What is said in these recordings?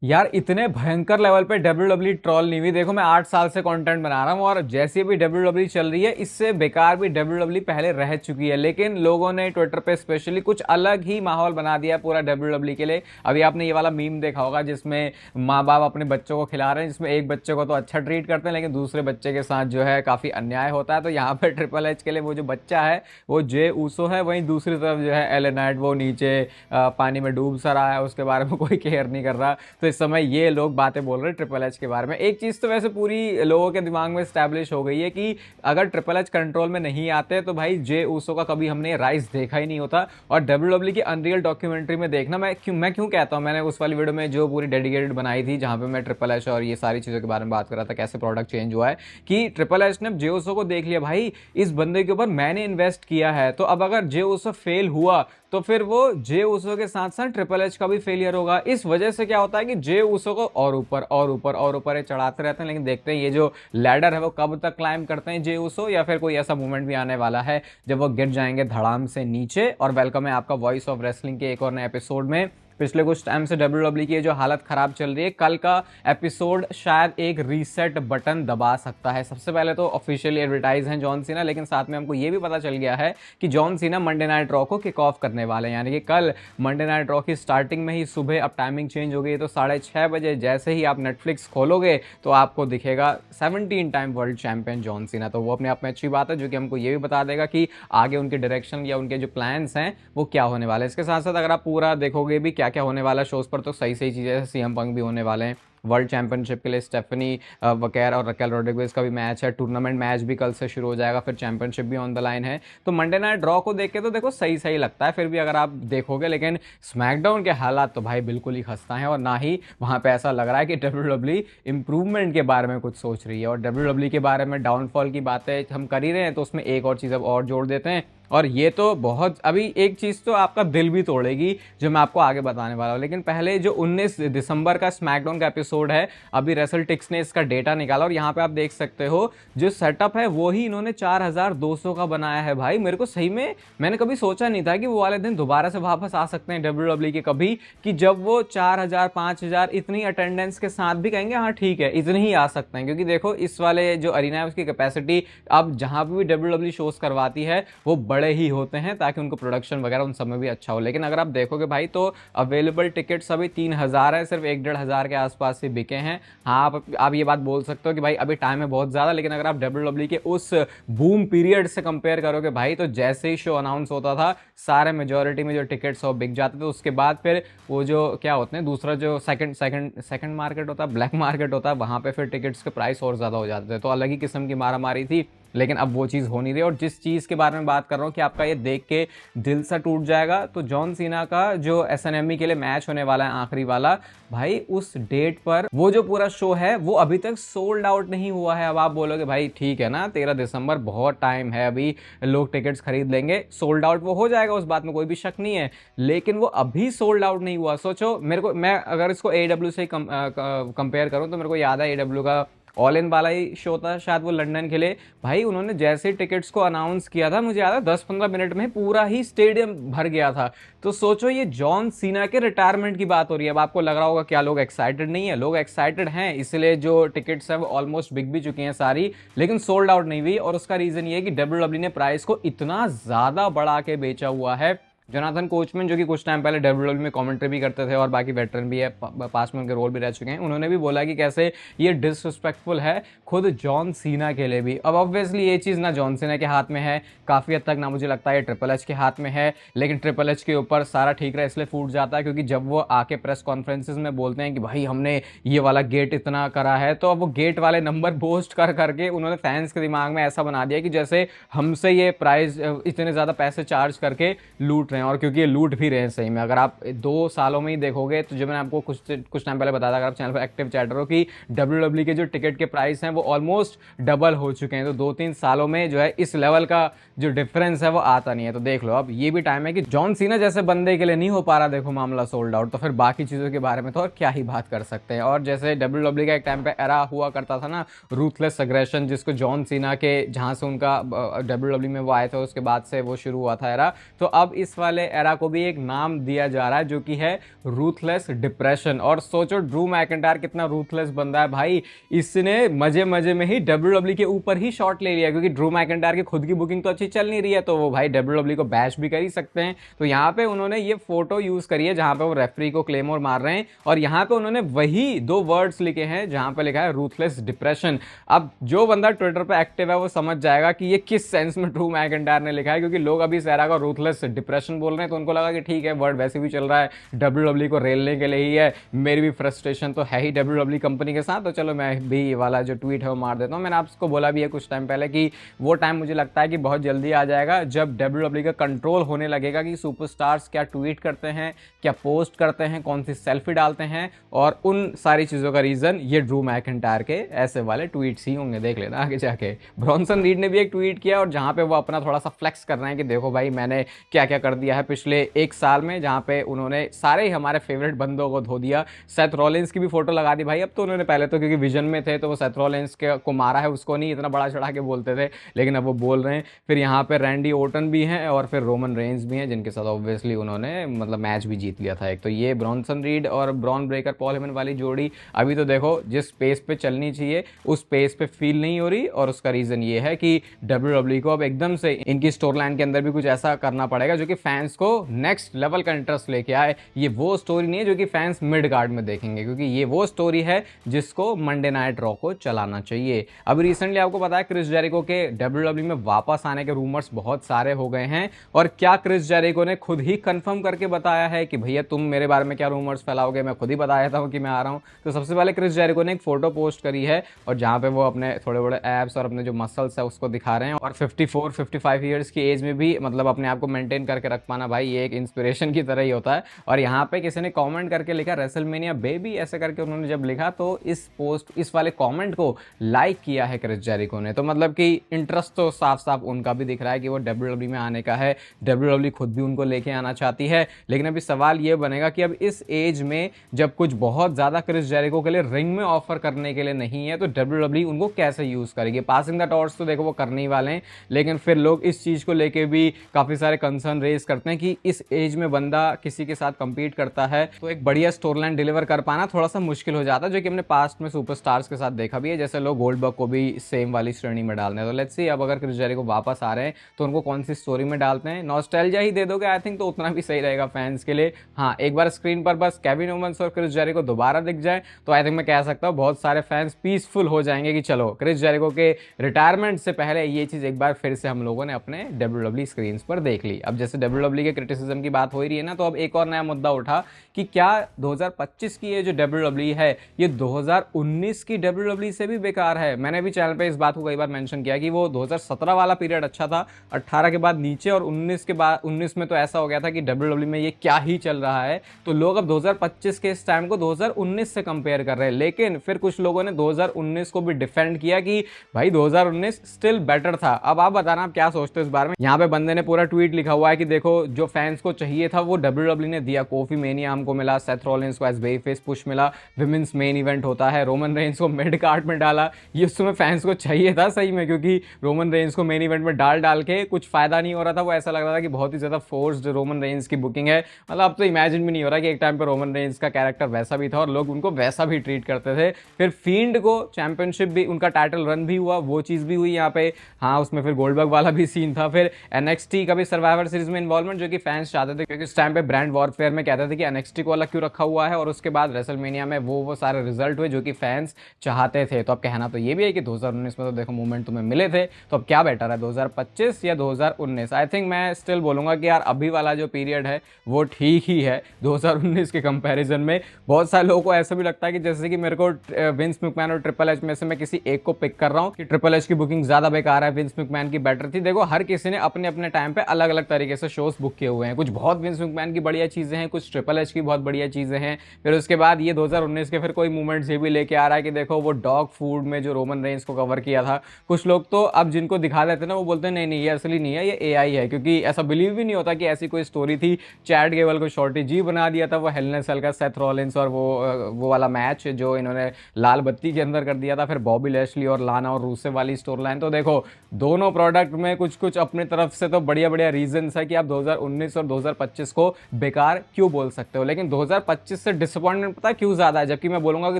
यार इतने भयंकर लेवल पे डब्ल्यू ट्रॉल नहीं हुई। देखो मैं 8 साल से कंटेंट बना रहा हूँ और जैसी भी डब्ल्यू चल रही है इससे बेकार भी डब्ल्यू पहले रह चुकी है, लेकिन लोगों ने ट्विटर पे स्पेशली कुछ अलग ही माहौल बना दिया पूरा डब्ल्यू के लिए। अभी आपने ये वाला मीम देखा होगा जिसमें माँ बाप अपने बच्चों को खिला रहे हैं, जिसमें एक बच्चे को तो अच्छा ट्रीट करते हैं लेकिन दूसरे बच्चे के साथ जो है काफी अन्याय होता है। तो यहाँ पे ट्रिपल एच के लिए वो जो बच्चा है वो जे ऊसो है, वहीं दूसरी तरफ जो है एले नाइट वो नीचे पानी में डूब सा रहा है, उसके बारे में कोई केयर नहीं कर रहा। तो इस समय ये लोग बातें बोल रहे हैं ट्रिपल एच के बारे में। एक चीज तो वैसे पूरी लोगों के दिमाग में स्टैब्लिश हो गई है कि अगर ट्रिपल एच कंट्रोल में नहीं आते तो भाई जे ऊसो का कभी हमने राइज देखा ही नहीं होता। और डब्ल्यू की अनरियल डॉक्यूमेंट्री में देखना, मैं क्यों कहता हूँ, मैंने उस वाली वीडियो में जो पूरी डेडिकेटेड बनाई थी जहां पे मैं ट्रिपल एच और ये सारी चीजों के बारे में बात कर रहा था, कैसे प्रोडक्ट चेंज हुआ है, कि ट्रिपल एच ने जे ऊसो को देख लिया, भाई इस बंदे के ऊपर मैंने इन्वेस्ट किया है, तो अब अगर जे ऊसो फेल हुआ तो फिर वो जे ऊसो के साथ साथ ट्रिपल एच का भी फेलियर होगा। इस वजह से क्या होता है कि जे ऊसो को और ऊपर और ऊपर और ऊपर ये चढ़ाते रहते हैं, लेकिन देखते हैं ये जो लैडर है वो कब तक क्लाइम करते हैं जे ऊसो, या फिर कोई ऐसा मूवमेंट भी आने वाला है जब वो गिर जाएंगे धड़ाम से नीचे। और वेलकम है आपका वॉइस ऑफ रेसलिंग के एक और नए एपिसोड में। पिछले कुछ टाइम से डब्ल्यू की जो हालत खराब चल रही है, कल का एपिसोड शायद एक रीसेट बटन दबा सकता है। सबसे पहले तो ऑफिशियली एडवर्टाइज हैं जॉन सीना, लेकिन साथ में हमको ये भी पता चल गया है कि John Cena Monday night raw को किक ऑफ करने वाले हैं, यानी कि कल मंडे नाइट रॉ की स्टार्टिंग में ही सुबह, अब टाइमिंग चेंज हो गई है तो 6:30 बजे जैसे ही आप नेटफ्लिक्स खोलोगे तो आपको दिखेगा 17 time world champion John Cena. तो वो अपने आप में अच्छी बात है, जो कि हमको ये भी बता देगा कि आगे उनके डायरेक्शन या उनके जो प्लान्स हैं वो क्या होने वाले हैं। इसके साथ साथ अगर आप पूरा देखोगे भी क्या क्या होने वाला है शोज पर, तो सही सही चीज़ें, सीएम पंक भी होने वाले हैं वर्ल्ड चैंपियनशिप के लिए, स्टेफनी वकेर और रकेल रोड्रिगेज का भी मैच है, टूर्नामेंट मैच भी कल से शुरू हो जाएगा, फिर चैंपियनशिप भी ऑन द लाइन है। तो मंडे नाइट ड्रॉ को देख के तो देखो सही सही लगता है फिर भी अगर आप देखोगे, लेकिन स्मैकडाउन के हालात तो भाई बिल्कुल ही खस्ता है, और ना ही वहां पे ऐसा लग रहा है कि डब्ल्यू इंप्रूवमेंट के बारे में कुछ सोच रही है। और डब्ल्यू के बारे में डाउनफॉल की बातें हम कर ही रहे हैं तो उसमें एक और चीज़ अब और जोड़ देते हैं, और ये तो बहुत, अभी एक चीज़ तो आपका दिल भी तोड़ेगी जो मैं आपको आगे बताने वाला हूँ। लेकिन पहले जो 19 दिसंबर का स्मैकडाउन का एपिसोड है, अभी रेसलटिक्स ने इसका डेटा निकाला और यहाँ पे आप देख सकते हो जो सेटअप है वो ही इन्होंने 4200 का बनाया है। भाई मेरे को सही में, मैंने कभी सोचा नहीं था कि वो वाले दिन दोबारा से वापस आ सकते हैं डब्ल्यू के कभी, कि जब वो 4000 5000 इतनी अटेंडेंस के साथ भी कहेंगे हाँ ठीक है इतने ही आ सकते हैं। क्योंकि देखो इस वाले जो अरीना है उसकी कैपेसिटी अब जहाँ भी डब्ल्यू शोज करवाती है वो बड़े ही होते हैं ताकि उनको प्रोडक्शन वगैरह उन सब में भी अच्छा हो। लेकिन अगर आप देखोगे भाई तो अवेलेबल टिकट्स अभी 3000 है, सिर्फ 1-1.5 के आसपास ही बिके हैं। हाँ आप ये बात बोल सकते हो कि भाई अभी टाइम है बहुत ज़्यादा, लेकिन अगर आप डब्ल्यू के उस बूम पीरियड से कंपेयर करोगे भाई, तो जैसे ही शो अनाउंस होता था सारे मेजोरिटी में जो टिकट्स हो बिक जाते थे। उसके बाद फिर वो जो क्या होते हैं दूसरा जो सेकंड मार्केट होता है, ब्लैक मार्केट होता है, वहाँ पे फिर टिकट्स के प्राइस और ज़्यादा हो जाते थे, तो अलग ही किस्म की मारामारी थी। लेकिन अब वो चीज़ हो नहीं रही। और जिस चीज़ के बारे में बात कर रहा हूँ कि आपका ये देख के दिल सा टूट जाएगा, तो जॉन सीना का जो एसएनएमई के लिए मैच होने वाला है आखिरी वाला, भाई उस डेट पर वो जो पूरा शो है वो अभी तक सोल्ड आउट नहीं हुआ है। अब आप बोलोगे भाई ठीक है ना 13 दिसंबर बहुत टाइम है, अभी लोग टिकट्स खरीद लेंगे, सोल्ड आउट वो हो जाएगा, उस बात में कोई भी शक नहीं है, लेकिन वो अभी सोल्ड आउट नहीं हुआ। सोचो मेरे को, मैं अगर इसको एडब्ल्यू से कंपेयर करूं तो मेरे को याद है एडब्ल्यू का ऑल इन वाला ही शो था शायद, वो लंदन के लिए। भाई उन्होंने जैसे टिकट्स को अनाउंस किया था, मुझे याद है 10-15 मिनट में पूरा ही स्टेडियम भर गया था। तो सोचो ये जॉन सीना के रिटायरमेंट की बात हो रही है। अब आपको लग रहा होगा क्या लोग एक्साइटेड नहीं है, लोग एक्साइटेड हैं, इसलिए जो टिकट्स है वो ऑलमोस्ट बिक भी चुकी हैं सारी, लेकिन सोल्ड आउट नहीं हुई। और उसका रीजन ये है कि डब्ल्यू ने प्राइस को इतना ज्यादा बढ़ा के बेचा हुआ है। जोनाथन कोचमैन जो कि कुछ टाइम पहले डब्ल्यू में कमेंट्री भी करते थे और बाकी वेटरन भी है, पास में उनके रोल भी रह चुके हैं, उन्होंने भी बोला कि कैसे ये डिसरिस्पेक्टफुल है खुद जॉन सीना के लिए भी। अब ऑब्वियसली ये चीज़ ना जॉन सीना के हाथ में है, काफ़ी हद तक ना मुझे लगता है ये ट्रिपल एच के हाथ में है, लेकिन ट्रिपल एच के ऊपर सारा ठीक रहा इसलिए फूट जाता है, क्योंकि जब वो आके प्रेस कॉन्फ्रेंसिस में बोलते हैं कि भाई हमने ये वाला गेट इतना करा है, तो अब वो गेट वाले नंबर बोस्ट कर करके उन्होंने फैंस के दिमाग में ऐसा बना दिया कि जैसे हमसे ये प्राइस इतने ज़्यादा पैसे चार्ज करके लूट रहे हैं। और क्योंकि ये लूट भी रहे हैं सही में, अगर आप 2 सालों में ही देखोगे तो जो मैंने आपको कुछ टाइम पहले बताया था, अगर आप चैनल पर एक्टिव चैटर हो, कि डब्ल्यू के जो टिकट के प्राइस हैं वो ऑलमोस्ट डबल हो चुके हैं। तो 2-3 सालों में जो है इस लेवल का जो डिफरेंस है वो आता नहीं है। तो देख लो अब ये भी टाइम है कि जॉन सीना जैसे बंदे के लिए नहीं हो पा रहा देखो मामला सोल्ड आउट, तो फिर बाकी चीज़ों के बारे में तो और क्या ही बात कर सकते हैं। और जैसे डब्ल्यू का एक टाइम पे एरा हुआ करता था ना रूथलेस अग्रेशन, जिसको जॉन सीना के जहाँ से उनका डब्ल्यू में वो आए थे उसके बाद से वो शुरू हुआ था एरा, तो अब इस वाले एरा को भी एक नाम दिया जा रहा है जो कि है रूथलेस डिप्रेशन। और सोचो ड्रू मैकिंटायर कितना रूथलेस बंदा है भाई, इसने मजे मजे में ही डब्ल्यूडब्ल्यू के ऊपर ही शॉट ले लिया, क्योंकि ड्रू मैकिंटायर की खुद की बुकिंग तो अच्छी चल नहीं रही है, तो वो भाई डब्ल्यूडब्ल्यू को बैश भी कर ही सकते हैं। तो यहाँ पे उन्होंने ये फोटो यूज करी है जहां पे वो रेफरी को क्लेमोर मार रहे हैं, और यहाँ पे उन्होंने वही दो वर्ड्स लिखे हैं जहां पे लिखा है रूथलेस डिप्रेशन। अब जो बंदा ट्विटर पे एक्टिव है वो समझ जाएगा कि ये किस सेंस में ड्रू मैकिंटायर ने लिखा है, क्योंकि लोग अभी सेरा का रूथलेस डिप्रेशन बोल रहे हैं, तो उनको लगा कि ठीक है वर्ड वैसे भी चल रहा है, डब्ल्यूडब्ल्यू को रेलने के लिए ही है, मेरी भी फ्रस्ट्रेशन तो है ही डब्ल्यूडब्ल्यू कंपनी के साथ, तो चलो मैं भी ये वाला जो ट्वीट है वो मार देता हूँ। मैंने आपको बोला भी है कुछ टाइम पहले कि वो टाइम मुझे लगता है कि बहुत जल्दी आ जाएगा जब डब्ल्यूडब्ल्यू का कंट्रोल होने लगेगा कि सुपरस्टार्स क्या ट्वीट करते हैं, क्या पोस्ट करते हैं, कौन सी सेल्फी डालते हैं, और उन सारी चीज़ों का रीज़न ये ड्रू मैकिंटायर के ऐसे वाले ट्वीट्स ही होंगे, देख लेना आगे जाके। ब्रॉनसन रीड ने भी एक ट्वीट किया और जहाँ पे वो अपना थोड़ा सा फ्लेक्स कर रहे हैं कि देखो भाई मैंने क्या क्या कर दिया है पिछले एक साल में, जहाँ पे उन्होंने सारे ही हमारे फेवरेट बंदों को धो दिया। सेथ रॉलिंस की भी फोटो लगा दी भाई, अब तो उन्होंने पहले तो क्योंकि विजन में थे तो वो सेथ रॉलिंस को मारा है, उसको नहीं इतना बड़ा चढ़ा के बोलते थे, लेकिन अब वो बोल रहे हैं। फिर यहाँ पे रैंडी ओटन भी हैं और फिर रोमन रेंज भी हैं, जिनके साथ ऑब्वियसली उन्होंने मतलब मैच भी जीत लिया था एक। तो ये ब्रॉनसन रीड और ब्रॉन ब्रेकर पॉल हेमन वाली जोड़ी अभी तो देखो जिस पेस पे चलनी चाहिए उस पेस पे फील नहीं हो रही, और उसका रीजन ये है कि डब्ल्यूडब्ल्यू को अब एकदम से इनकी स्टोरी लाइन के अंदर भी कुछ ऐसा करना पड़ेगा जो कि फैंस को नेक्स्ट लेवल का इंटरेस्ट लेके आए। ये वो स्टोरी नहीं है जो कि फैंस मिड कार्ड में देखेंगे, क्योंकि ये वो स्टोरी है जिसको मंडे नाइट रॉ को चलाना चाहिए। अब रिसेंटली आपको पता है क्रिस जेरिको के डब्ल्यूडब्ल्यू में वापस आने के रूमर्स बहुत सारे हो गए हैं, और क्या क्रिस जेरिको ने खुद ही कंफर्म करके बताया है कि भैया तुम मेरे बारे में क्या रूमर्स फैलाओगे, मैं खुद ही बता देता हूं कि मैं आ रहा हूं। तो सबसे पहले क्रिस जेरिको ने एक फोटो पोस्ट करी है और जहां पे वो अपने थोड़े बड़े एब्स और अपने जो मसल्स है उसको दिखा रहे हैं, और 54-55 ईयर्स की एज में भी मतलब अपने आप को मेंटेन करके रख पाना भाई ये एक इंस्पिरेशन की तरह ही होता है। और यहाँ पे किसी ने कमेंट करके लिखा रेसलमेनिया बेबी ऐसे करके, उन्होंने जब लिखा तो इस वाले कमेंट को लाइक किया है क्रिस जेरिको ने, तो मतलब कि इंटरेस्ट तो साफ साफ उनका भी दिख रहा है कि वो डब्ल्यूडब्ल्यू में आने का है, डब्ल्यूडब्ल्यू खुद भी उनको लेके आना चाहती है। लेकिन अभी सवाल ये बनेगा कि अब इस एज में जब कुछ बहुत ज्यादा क्रिस जेरिको के लिए रिंग में ऑफर करने के लिए नहीं है तो डब्ल्यूडब्ल्यू उनको कैसे यूज करेगी। पासिंग द टॉर्च तो देखो वो करने ही वाले हैं, लेकिन फिर लोग इस चीज को लेके भी काफी सारे कंसर्न रेज करते हैं कि इस एज में बंदा किसी के साथ कंपीट करता है तो एक बढ़िया स्टोरी लाइन डिलीवर कर पाना थोड़ा सा मुश्किल हो जाता है, जो कि हमने पास्ट में सुपरस्टार्स के साथ देखा भी है, जैसे लोग गोल्डबर्ग को भी सेम वाली श्रेणी में डालने। तो लेट्स सी अब अगर क्रिस जेरिको वापस आ रहे हैं तो उनको कौन सी स्टोरी में डालते हैं। नॉस्टैल्जिया ही दे दोगे आई थिंक तो उतना भी सही रहेगा फैंस के लिए। हाँ एक बार स्क्रीन पर बस केविन ओवंस और क्रिस जेरिको दोबारा दिख जाए तो आई थिंक मैं कह सकता हूँ बहुत सारे फैंस पीसफुल हो जाएंगे कि चलो क्रिस जेरिको के रिटायरमेंट से पहले ये चीज एक बार फिर से हम लोगों ने अपने डब्ल्यूडब्ल्यू स्क्रीन पर देख ली। अब जैसे डब्ल्यूडब्ल्यू के क्रिटिसिज्म की बात हो ही रही है ना, तो अब एक और नया मुद्दा उठा कि क्या 2025 की ये जो डब्ल्यूडब्ल्यू है ये 2019 की डब्ल्यूडब्ल्यू से भी बेकार है। मैंने भी चैनल पे इस बात को कई बार मेंशन किया कि वो 2017 वाला पीरियड अच्छा था, 18 के बाद नीचे, और 19 के बाद 19 में तो ऐसा हो गया था कि डब्ल्यूडब्ल्यू में ये क्या ही चल रहा है। तो लोग अब 2025 के इस टाइम को 2019 से कंपेयर कर रहे हैं, लेकिन फिर कुछ लोगों ने 2019 को भी डिफेंड किया कि भाई 2019 स्टिल बेटर था। अब आप बताना आप क्या सोचते हो इस बारे में। यहाँ पे बंदे ने पूरा ट्वीट लिखा हुआ है कि देखो जो फैंस को चाहिए था वो डब्ल्यूडब्ल्यू ने दिया, कोफी मेनिया हमको मिला, सेथ रॉलिंस को एज बेफेस पुश मिला, विमेंस मेन इवेंट होता है, रोमन रेंज को मिड कार्ड में डाला, ये उस समय फैंस को चाहिए था सही में, क्योंकि रोमन रेंज को मेन इवेंट में डाल के कुछ फायदा नहीं हो रहा था। वो ऐसा लग रहा था कि बहुत ही ज्यादा फोर्स्ड रोमन रेंज की बुकिंग है। मतलब अब तो इमेजिन भी नहीं हो रहा कि एक टाइम पर रोमन रेंज का कैरेक्टर वैसा भी था और लोग उनको वैसा भी ट्रीट करते थे। फिर फील्ड को चैंपियनशिप भी, उनका टाइटल रन भी हुआ, वो चीज भी हुई यहाँ पे। हाँ उसमें फिर गोल्डबर्ग वाला भी सीन था। फिर एनएक्सटी का भी सर्वाइवर सीरीज में इन्वॉल्वमेंट, जो कि फैंस चाहते थे, क्योंकि उस टाइम पे ब्रांड वॉरफेयर में कहते थे कि एनएक्सटी को अलग क्यों रखा हुआ है, और उसके बाद रेसलमेनिया में वो सारे रिजल्ट हुए जो कि फैंस चाहते थे। तो अब कहना तो ये भी है कि 2019 में तो देखो मूवमेंट तुम्हें मिले थे, तो अब क्या बेटर है 2025 या 2019? आई थिंक मैं स्टिल बोलूंगा कि यार अभी वाला जो पीरियड है वो ठीक ही है 2019 के कंपैरिजन में। बहुत सारे लोगों को ऐसा भी लगता है कि जैसे कि मेरे को विंस मैकमैन और ट्रिपल एच में से मैं किसी एक को पिक कर रहा हूं कि ट्रिपल एच की बुकिंग ज्यादा बेकार है, विंस मैकमैन की बेटर थी। देखो हर किसी ने अपने अपने टाइम पे अलग अलग तरीके से शोज बुक किए हुए हैं, कुछ बहुत विंस मैकमैन की बढ़िया चीजें हैं, कुछ ट्रिपल एच की बहुत बढ़िया चीजें हैं। फिर उसके बाद ये 2019 के फिर कोई मूवमेंट्स ये भी लेके आ रहा है कि देखो वो डॉग फूड में जो रोमन रेंज को कवर किया था, कुछ लोग तो अब जिनको दिखा देते ना वो बोलते हैं नहीं नहीं ये असली नहीं है, ये एआई है, क्योंकि ऐसा बिलीव भी नहीं होता कि ऐसी कोई स्टोरी थी। चैट गेबल को शॉर्टी जी बना दिया था वो हेल इन सेल का सेथ रॉलिंस, और वो वाला मैच जो इन्होंने लाल बत्ती के अंदर कर दिया था। फिर बॉबी लैशली और लाना और रूसेव वाली स्टोरी लाइन। तो देखो दोनों प्रोडक्ट में कुछ कुछ अपनी तरफ से तो बढ़िया बढ़िया रीजंस है कि आप 2019 और 2025 को बेकार क्यों बोल सकते हो। लेकिन 2025 से डिसअपॉइंटमेंट पता क्यों ज्यादा है, जबकि मैं बोलूंगा कि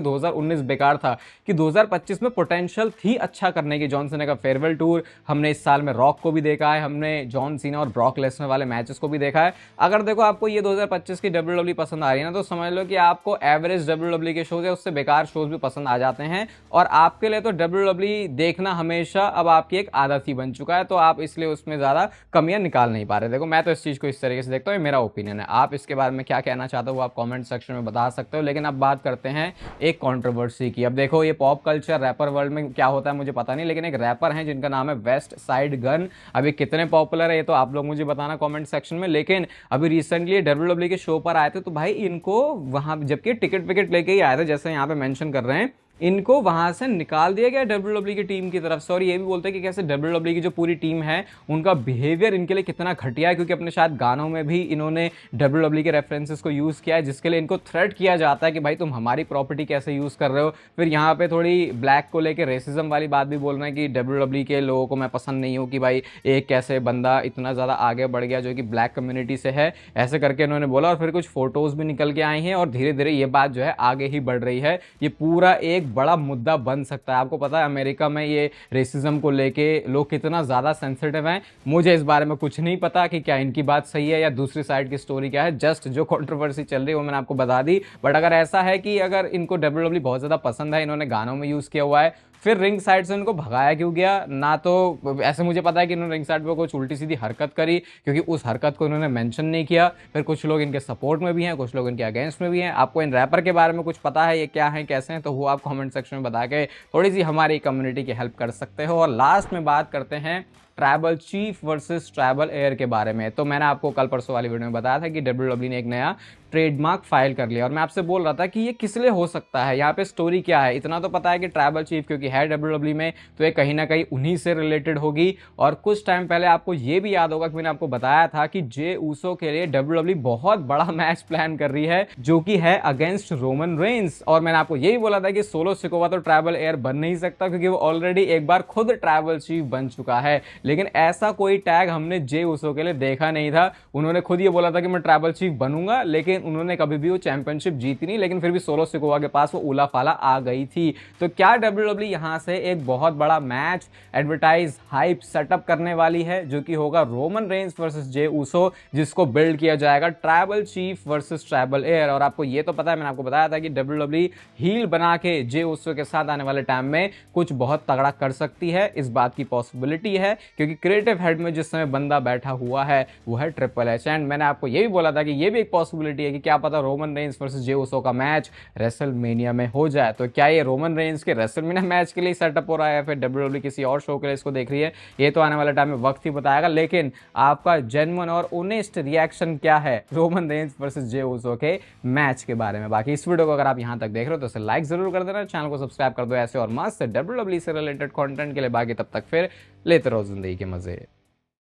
2019 बेकार था, कि 2025 में पोटेंशियल थी अच्छा करने की। जॉन सीना का फेयरवेल टूर, हमने इस साल में रॉक को भी देखा है, हमने जॉन सीना और ब्रॉक लेसनर वाले मैचेस को भी देखा है। अगर देखो आपको ये 2025 की WWE पसंद आ रही है ना, तो समझ लो कि आपको एवरेज WWE के शोज या उससे बेकार शोज भी पसंद आ जाते हैं, और आपके लिए तो WWE देखना हमेशा अब आपकी एक आदत ही बन चुका है, तो आप इसलिए उसमें ज्यादा कमियां निकाल नहीं पा रहे। देखो मैं तो इस चीज को इस तरीके से देखता हूँ, मेरा ओपिनियन है। आप इसके बारे में क्या कहना चाहते हो वो आप कमेंट सेक्शन में बता सकते हो। लेकिन अब बात करते हैं एक कंट्रोवर्सी की। अब देखो ये पॉप कल्चर रैपर वर्ल्ड में क्या होता है मुझे पता नहीं, लेकिन एक रैपर है जिनका नाम है वेस्ट साइड गन। अभी कितने पॉपुलर है ये तो आप लोग मुझे बताना कमेंट सेक्शन में। लेकिन अभी रिसेंटली WWE के शो पर आए थे, तो भाई इनको वहां जबकि टिकट विकेट लेके ही आए थे, जैसे यहाँ पे मेंशन कर रहे हैं, इनको वहां से निकाल दिया गया WWE की टीम की तरफ से। और ये भी बोलते हैं कि कैसे WWE की जो पूरी टीम है उनका बिहेवियर इनके लिए कितना घटिया है, क्योंकि अपने शायद गानों में भी इन्होंने WWE के रेफरेंसेस को यूज किया है, जिसके लिए इनको थ्रेट किया जाता है कि भाई तुम हमारी प्रॉपर्टी कैसे यूज कर रहे हो। फिर यहाँ पे थोड़ी ब्लैक को लेकर रेसिज्म वाली बात भी बोल रहे हैं कि WWE के लोगों को मैं पसंद नहीं हूँ कि भाई एक कैसे बंदा इतना ज्यादा आगे बढ़ गया जो कि ब्लैक कम्युनिटी से है, ऐसे करके इन्होंने बोला। और फिर कुछ फोटोज भी निकल के आई हैं, और धीरे धीरे ये बात जो है आगे ही बढ़ रही है। ये पूरा एक बड़ा मुद्दा बन सकता है। आपको पता है अमेरिका में ये रेसिज्म को लेके लोग कितना ज्यादा सेंसिटिव हैं। मुझे इस बारे में कुछ नहीं पता कि क्या इनकी बात सही है या दूसरी साइड की स्टोरी क्या है, जस्ट जो कंट्रोवर्सी चल रही है वो मैंने आपको बता दी। बट अगर ऐसा है कि अगर इनको WWE बहुत ज्यादा पसंद है, इन्होंने गानों में यूज किया हुआ है, फिर रिंग साइड से उनको भगाया क्यों गया ना। तो ऐसे मुझे पता है कि इन्होंने रिंग साइड पर कुछ उल्टी सीधी हरकत करी, क्योंकि उस हरकत को इन्होंने मेंशन नहीं किया। फिर कुछ लोग इनके सपोर्ट में भी हैं, कुछ लोग इनके अगेंस्ट में भी हैं। आपको इन रैपर के बारे में कुछ पता है, ये क्या है कैसे हैं, तो वो आप कमेंट सेक्शन में बता के थोड़ी सी हमारी कम्युनिटी की हेल्प कर सकते हो। और लास्ट में बात करते हैं tribal chief versus tribal air के बारे में। तो मैंने आपको कल परसों वाली वीडियो में बताया था कि WWE ने एक नया ट्रेडमार्क फाइल कर लिया, और मैं आपसे बोल रहा था कि ये किस लिए हो सकता है, यहाँ पे स्टोरी क्या है। इतना तो पता है कि ट्राइबल चीफ क्योंकि है WWE में, तो ये कहीं ना कहीं उन्हीं से रिलेटेड होगी। और कुछ टाइम पहले आपको ये भी याद होगा कि मैंने आपको बताया था कि जे ऊसो के लिए WWE बहुत बड़ा मैच प्लान कर रही है, जो कि है अगेंस्ट रोमन रेंस। और मैंने आपको ये भी बोला था कि सोलो सिकोवा तो ट्राइबल एयर बन नहीं सकता, क्योंकि वो ऑलरेडी एक बार खुद ट्राइबल चीफ बन चुका है। लेकिन ऐसा कोई टैग हमने जे ऊसो के लिए देखा नहीं था। उन्होंने खुद ये बोला था कि मैं ट्राइबल चीफ बनूंगा, लेकिन उन्होंने कभी भी वो चैंपियनशिप जीती नहीं। लेकिन फिर भी सोलो सिकोवा के पास वो उला फाला आ गई थी। तो क्या WWE यहां से एक बहुत बड़ा मैच एडवर्टाइज हाइप सेटअप करने वाली है, जो कि होगा Roman Reigns versus Jey Uso, जिसको बिल्ड किया जाएगा tribal chief versus tribal air. और आपको ये तो पता है, मैंने आपको बताया था कि WWE हील बना के जे ऊसो के साथ आने वाले टाइम में कुछ बहुत तगड़ा कर सकती है। इस बात की पॉसिबिलिटी है, क्योंकि क्रिएटिव हेड में जिस समय बंदा बैठा हुआ है वो है ट्रिपल एच। एंड मैंने आपको ये भी बोला था कि ये भी एक पॉसिबिलिटी है कि क्या पता Roman Reigns versus Jey Uso का मैच रेसलमेनिया में हो जाए। तो क्या ये रोमन रेंस के रेसलमेनिया मैच के लिए सेटअप हो रहा है, या फिर WWE किसी और शो के लिए इसको देख रही है, ये तो आने वाले टाइम में वक्त ही बताएगा। लेकिन आपका जेन्युइन और ऑनेस्ट रिएक्शन क्या है Roman Reigns versus Jey Uso के मैच के बारे में। बाकी इस वीडियो को अगर आप यहां तक देख रहे हो तो इसे लाइक जरूर कर देना, चैनल को सब्सक्राइब कर दो ऐसे और मस्त WWE से रिलेटेड कंटेंट के लिए। बाकी तब तक फिर लेते रहो जिंदगी के मजे।